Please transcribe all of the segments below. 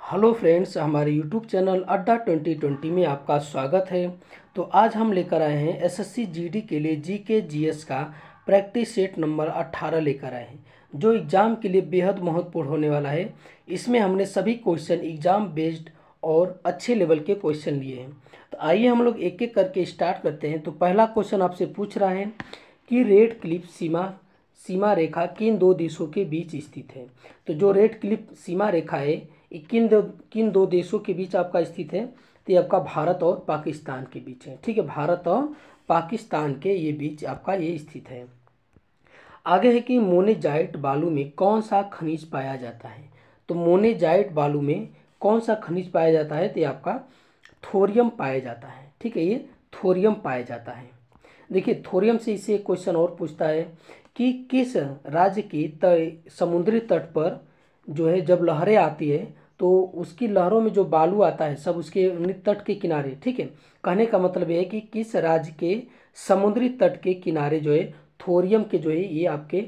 Hello friends, हमारे YouTube channel अड्डा 2020 में आपका स्वागत है। तो आज हम लेकर आए हैं एसएससी जीडी के लिए जीके जीएस का प्रैक्टिस सेट नंबर 18 लेकर आए हैं, जो एग्ज़ाम के लिए बेहद महत्वपूर्ण होने वाला है। इसमें हमने सभी क्वेश्चन एग्ज़ाम बेस्ड और अच्छे लेवल के क्वेश्चन लिए हैं। तो आइए हम लोग एक एक करके स्टार्ट करते हैं। तो पहला क्वेश्चन आपसे पूछ रहा है कि रेड क्लिप सीमा रेखा किन दो देशों के बीच स्थित है। तो जो रेड क्लिप सीमा रेखा है ये किन दो देशों के बीच आपका स्थित है। तो ये आपका भारत और पाकिस्तान के बीच है। ठीक है, भारत और पाकिस्तान के ये बीच आपका ये स्थित है। आगे है कि मोनेजाइट बालू में कौन सा खनिज पाया जाता है। तो मोनेजाइट बालू में कौन सा खनिज पाया जाता है। तो ये आपका थोरियम पाया जाता है। ठीक है, ये थोरियम पाया जाता है। देखिए, थोरियम से इसे क्वेश्चन और पूछता है कि किस राज्य के समुद्री तट पर जो है जब लहरें आती है तो उसकी लहरों में जो बालू आता है सब उसके तट के किनारे। ठीक है, कहने का मतलब ये है कि किस राज्य के समुद्री तट के किनारे जो है थोरियम के जो है ये आपके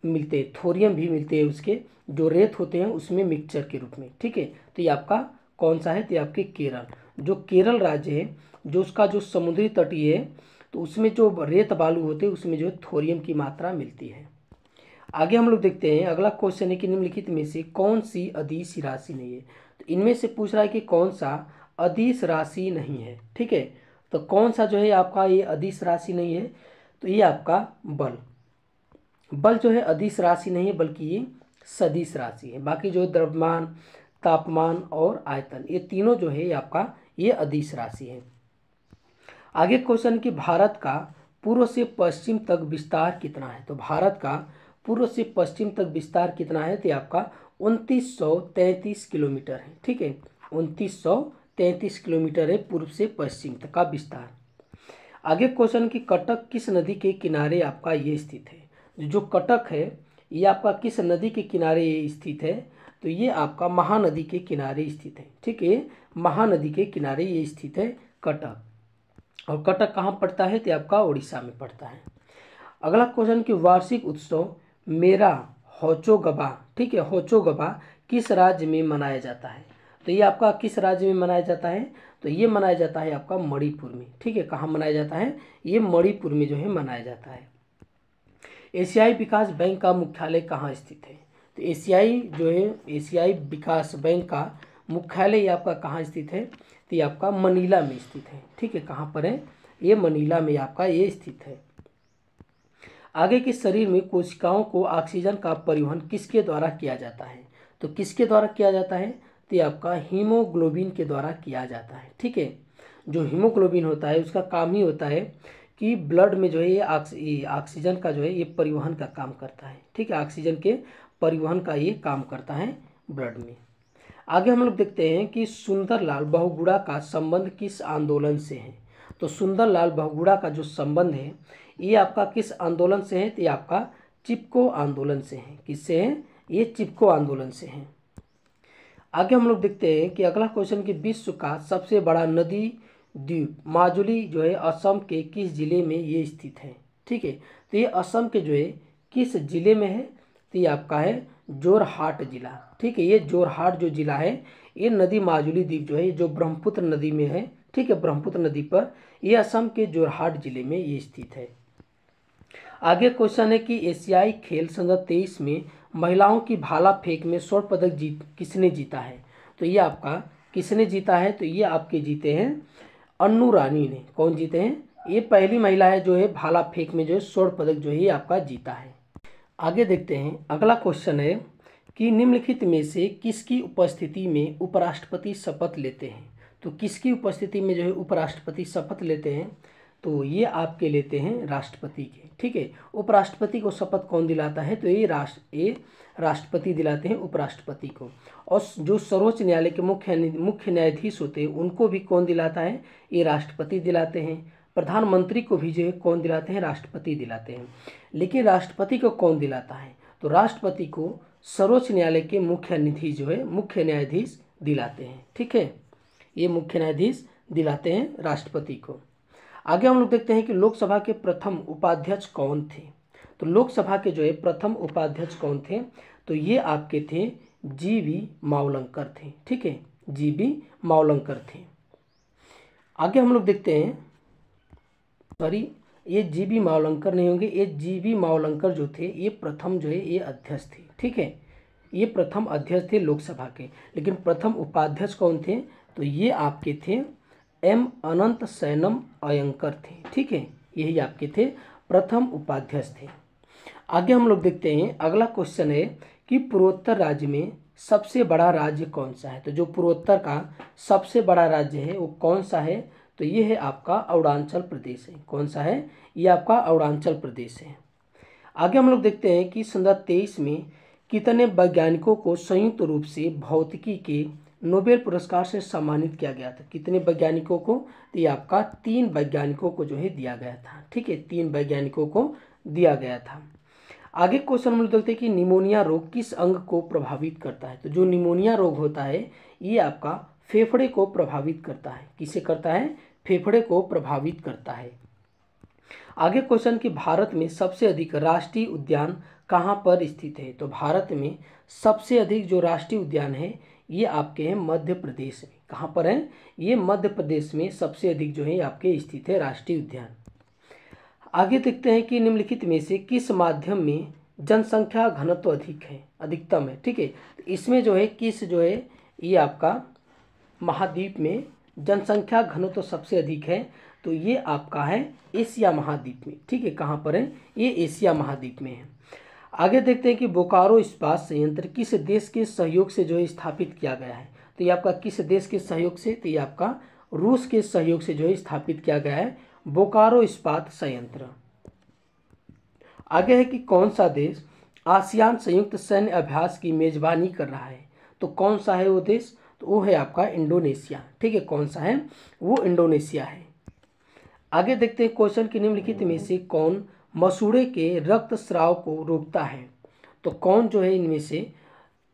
मिलते हैं। थोरियम भी मिलते हैं उसके जो रेत होते हैं उसमें मिक्सचर के रूप में। ठीक है, तो ये आपका कौन सा है। तो ये आपके केरल, जो केरल राज्य है जो उसका जो समुद्री तटीय है तो उसमें जो रेत बालू होते हैं उसमें जो है थोरियम की मात्रा मिलती है। आगे हम लोग देखते हैं, अगला क्वेश्चन है कि निम्नलिखित में से कौन सी अदिश राशि नहीं है। तो इनमें से पूछ रहा है कि कौन सा अदिश राशि नहीं है। ठीक है, तो कौन सा जो है आपका ये अदिश राशि नहीं है। तो ये आपका बल जो है अदिश राशि नहीं है, बल्कि ये सदिश राशि है। बाकी जो है द्रव्यमान, तापमान और आयतन, ये तीनों जो है ये आपका ये अदिश राशि है। आगे क्वेश्चन कि भारत का पूर्व से पश्चिम तक विस्तार कितना है। तो भारत का पूर्व से पश्चिम तक विस्तार कितना है। तो आपका 2933 किलोमीटर है। ठीक है, 2933 किलोमीटर है पूर्व से पश्चिम तक का विस्तार। आगे क्वेश्चन कि कटक किस नदी के किनारे आपका ये स्थित है। जो कटक है ये आपका किस नदी के किनारे ये स्थित है। तो ये आपका महानदी के किनारे स्थित है। ठीक है, महानदी के किनारे ये स्थित है कटक। और कटक कहाँ पड़ता है। तो आपका उड़ीसा में पड़ता है। अगला क्वेश्चन कि वार्षिक उत्सव मेरा होचोगबा, ठीक है, होचोगबा किस राज्य में मनाया जाता है। तो ये आपका किस राज्य में मनाया जाता है। तो ये मनाया जाता है आपका मणिपुर में। ठीक है, कहाँ मनाया जाता है। ये मणिपुर में जो है मनाया जाता है। एशियाई विकास बैंक का मुख्यालय कहाँ स्थित है। तो एशियाई विकास बैंक का मुख्यालय ये आपका कहाँ स्थित है। तो ये आपका मनीला में स्थित है। ठीक है, कहाँ पर है। ये मनीला में आपका ये स्थित है। आगे के शरीर में कोशिकाओं को ऑक्सीजन का परिवहन किसके द्वारा किया जाता है। तो किसके द्वारा किया जाता है। तो ये आपका हीमोग्लोबिन के द्वारा किया जाता है। ठीक है, जो हीमोग्लोबिन होता है उसका काम ही होता है कि ब्लड में जो है ये ऑक्सीजन का जो है ये परिवहन का काम करता है। ठीक है, ऑक्सीजन के परिवहन का ये काम करता है ब्लड में। आगे हम लोग देखते हैं कि सुंदरलाल बहुगुणा का संबंध किस आंदोलन से है। तो सुंदरलाल बहुगुणा का जो संबंध है ये आपका किस आंदोलन से है। तो ये आपका चिपको आंदोलन से है। किससे है। ये चिपको आंदोलन से है। आगे हम लोग देखते हैं कि अगला क्वेश्चन कि विश्व का सबसे बड़ा नदी द्वीप माजुली जो है असम के किस जिले में ये स्थित है। ठीक है, तो ये असम के जो है किस जिले में है। तो ये आपका है जोरहाट जिला। ठीक है, ये जोरहाट जो जिला है ये नदी माजुली द्वीप जो है जो ब्रह्मपुत्र नदी में है। ठीक है, ब्रह्मपुत्र नदी पर ये असम के जोरहाट जिले में ये स्थित है। आगे क्वेश्चन है कि एशियाई खेल 2023 में महिलाओं की भाला फेंक में स्वर्ण पदक किसने जीता है। तो ये आपका किसने जीता है। तो ये आपके जीते हैं अन्नू रानी ने। कौन जीते हैं। ये पहली महिला है जो है भाला फेंक में जो है स्वर्ण पदक जो है ये आपका जीता है। आगे देखते हैं, अगला क्वेश्चन है कि निम्नलिखित में से किसकी उपस्थिति में उपराष्ट्रपति शपथ लेते हैं। तो किसकी उपस्थिति में जो है उपराष्ट्रपति शपथ लेते हैं। तो ये आपके लेते हैं राष्ट्रपति के। ठीक है, उपराष्ट्रपति को शपथ कौन दिलाता है। तो ये राष्ट्रपति दिलाते हैं उपराष्ट्रपति को। और जो सर्वोच्च न्यायालय के मुख्य न्यायाधीश होते हैं उनको भी कौन दिलाता है। ये राष्ट्रपति दिलाते हैं। प्रधानमंत्री को भी जो है कौन दिलाते हैं। राष्ट्रपति दिलाते हैं। लेकिन राष्ट्रपति को कौन दिलाता है। तो राष्ट्रपति को सर्वोच्च न्यायालय के मुख्य न्यायाधीश दिलाते हैं। ठीक है, ये मुख्य न्यायाधीश दिलाते हैं राष्ट्रपति को। आगे हम लोग देखते हैं कि लोकसभा के प्रथम उपाध्यक्ष कौन थे। तो लोकसभा के जो है प्रथम उपाध्यक्ष कौन थे। तो ये आपके थे जी.वी. मावलंकर थे। ठीक है, जी.वी. मावलंकर थे। आगे हम लोग देखते हैं, सॉरी ये जी.वी. मावलंकर नहीं होंगे, ये जी.वी. मावलंकर जो थे ये प्रथम जो है ये अध्यक्ष थे। ठीक है, ये प्रथम अध्यक्ष थे लोकसभा के। लेकिन प्रथम उपाध्यक्ष कौन थे? तो ये आपके थे एम अनंत सैनम अयंकर थे। ठीक है, यही आपके थे प्रथम उपाध्यक्ष थे। आगे हम लोग देखते हैं, अगला क्वेश्चन है कि पूर्वोत्तर राज्य में सबसे बड़ा राज्य कौन सा है? तो जो पूर्वोत्तर का सबसे बड़ा राज्य है वो कौन सा है? तो ये है आपका अरुणाचल प्रदेश है। कौन सा है? ये आपका अरुणाचल प्रदेश है। आगे हम लोग देखते हैं कि 2023 में कितने वैज्ञानिकों को संयुक्त रूप से भौतिकी के नोबेल पुरस्कार से सम्मानित किया गया था? कितने वैज्ञानिकों को? तो ये आपका 3 वैज्ञानिकों को जो है दिया गया था। ठीक है, 3 वैज्ञानिकों को दिया गया था। आगे क्वेश्चन हम लोग देखते हैं कि निमोनिया रोग किस अंग को प्रभावित करता है? तो जो निमोनिया रोग होता है ये आपका फेफड़े को प्रभावित करता है। किसे करता है? फेफड़े को प्रभावित करता है। आगे क्वेश्चन कि भारत में सबसे अधिक राष्ट्रीय उद्यान कहाँ पर स्थित है? तो भारत में सबसे अधिक जो राष्ट्रीय उद्यान है ये आपके हैं मध्य प्रदेश में। कहाँ पर है? ये मध्य प्रदेश में सबसे अधिक जो है आपके स्थित है राष्ट्रीय उद्यान। आगे देखते हैं कि निम्नलिखित में से किस माध्यम में जनसंख्या घनत्व अधिक है, अधिकतम है? ठीक है, तो इसमें जो है किस जो है ये आपका महाद्वीप में जनसंख्या घनत्व सबसे अधिक है? तो ये आपका है एशिया महाद्वीप में। ठीक है, कहाँ पर है? ये एशिया महाद्वीप में है। आगे देखते हैं कि बोकारो इस्पात संयंत्र किस देश के सहयोग से जो है स्थापित किया गया है? तो ये आपका किस देश के सहयोग से? तो ये आपका रूस के सहयोग से जो है स्थापित किया गया है बोकारो इस्पात संयंत्र। आगे है कि कौन सा देश आसियान संयुक्त सैन्य अभ्यास की मेजबानी कर रहा है? तो कौन सा है वो देश? तो वो है आपका इंडोनेशिया। ठीक है, कौन सा है? वो इंडोनेशिया है। आगे देखते हैं क्वेश्चन कि निम्नलिखित में से कौन मसूड़े के रक्तस्राव को रोकता है? तो कौन जो है इनमें से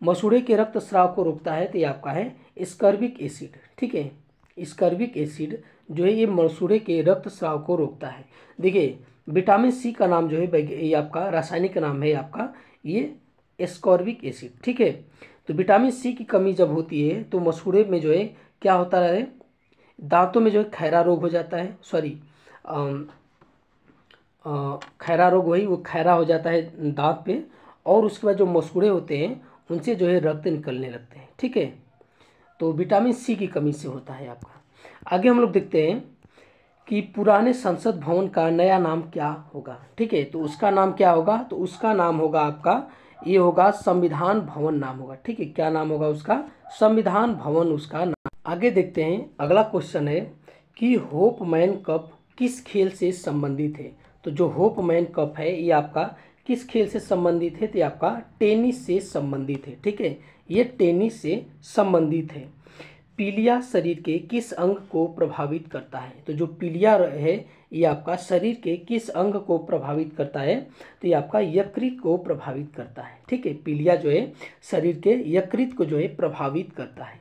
मसूड़े के रक्तस्राव को रोकता है? तो ये आपका है स्कर्बिक एसिड। ठीक है, स्कर्बिक एसिड जो है ये मसूड़े के रक्तस्राव को रोकता है। देखिए विटामिन सी का नाम जो है ये आपका रासायनिक नाम है आपका ये एस्कॉर्बिक एसिड। ठीक है, तो विटामिन सी की कमी जब होती है तो मसूड़े में जो है क्या होता है? दांतों में जो है खैरा रोग हो जाता है। सॉरी खैरा रोग, वही वो खैरा हो जाता है दांत पे, और उसके बाद जो मसूड़े होते हैं उनसे जो है रक्त निकलने लगते हैं। ठीक है, तो विटामिन सी की कमी से होता है आपका। आगे हम लोग देखते हैं कि पुराने संसद भवन का नया नाम क्या होगा? ठीक है, तो उसका नाम क्या होगा? तो उसका नाम होगा आपका ये होगा संविधान भवन नाम होगा। ठीक है, क्या नाम होगा उसका? संविधान भवन उसका नाम। आगे देखते हैं, अगला क्वेश्चन है कि होपमैन कप किस खेल से संबंधित है? तो जो होपमैन कप है ये आपका किस खेल से संबंधित है? तो ये आपका टेनिस से संबंधित है। ठीक है, ये टेनिस से संबंधित है। पीलिया शरीर के किस अंग को प्रभावित करता है? तो जो पीलिया है ये आपका शरीर के किस अंग को प्रभावित करता है? तो ये आपका यकृत को प्रभावित करता है। ठीक है, पीलिया जो है शरीर के यकृत को जो है प्रभावित करता है।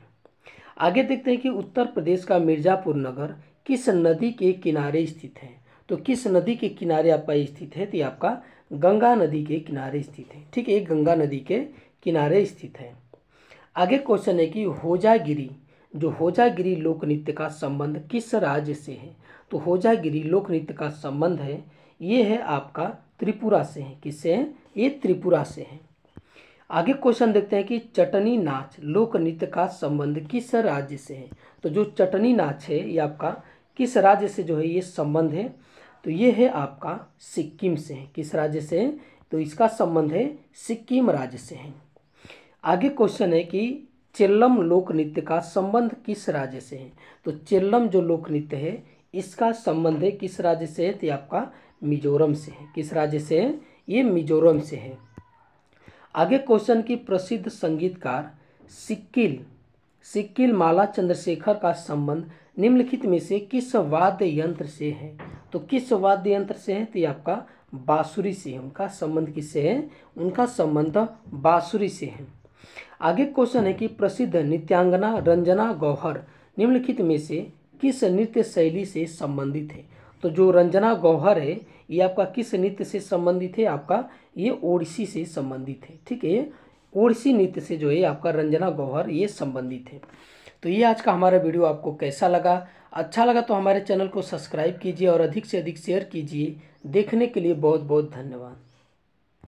आगे देखते हैं कि उत्तर प्रदेश का मिर्जापुर नगर किस नदी के किनारे स्थित है? तो किस नदी के किनारे आपका स्थित है? तो ये आपका गंगा नदी के किनारे स्थित है। ठीक है, गंगा नदी के किनारे स्थित है। आगे क्वेश्चन है कि होजागिरी, जो होजागिरी लोक नृत्य का संबंध किस राज्य से है? तो होजागिरी लोक नृत्य का संबंध है ये है आपका त्रिपुरा से है। किससे है? ये त्रिपुरा से है। आगे क्वेश्चन देखते हैं कि चटनी नाच लोक नृत्य का संबंध किस राज्य से है? तो जो चटनी नाच है ये आपका किस राज्य से जो है ये संबंध है? तो ये है आपका सिक्किम से है। किस राज्य से है? तो इसका संबंध है सिक्किम राज्य से है। आगे क्वेश्चन है कि चेल्लम लोक नृत्य का संबंध किस राज्य से है? तो चेल्लम जो लोक नृत्य है इसका संबंध है किस राज्य से है? तो आपका मिजोरम से है। किस राज्य से है? ये मिजोरम से है। आगे क्वेश्चन की प्रसिद्ध संगीतकार सिक्किल माला चंद्रशेखर का संबंध निम्नलिखित में से किस वाद्य यंत्र से है? तो किस वाद्य यंत्र से है? तो ये आपका बांसुरी से है। उनका संबंध किससे है? उनका संबंध बांसुरी से है। आगे क्वेश्चन है कि प्रसिद्ध नृत्यांगना रंजना गौहर निम्नलिखित में से किस नृत्य शैली से संबंधित है? तो जो रंजना गौहर है ये आपका किस नृत्य से संबंधित है? आपका ये ओडिसी से संबंधित है। ठीक है, ओडिसी नृत्य से जो है आपका रंजना गौहर ये संबंधित है। तो ये आज का हमारा वीडियो आपको कैसा लगा? अच्छा लगा तो हमारे चैनल को सब्सक्राइब कीजिए और अधिक से अधिक शेयर कीजिए। देखने के लिए बहुत बहुत धन्यवाद।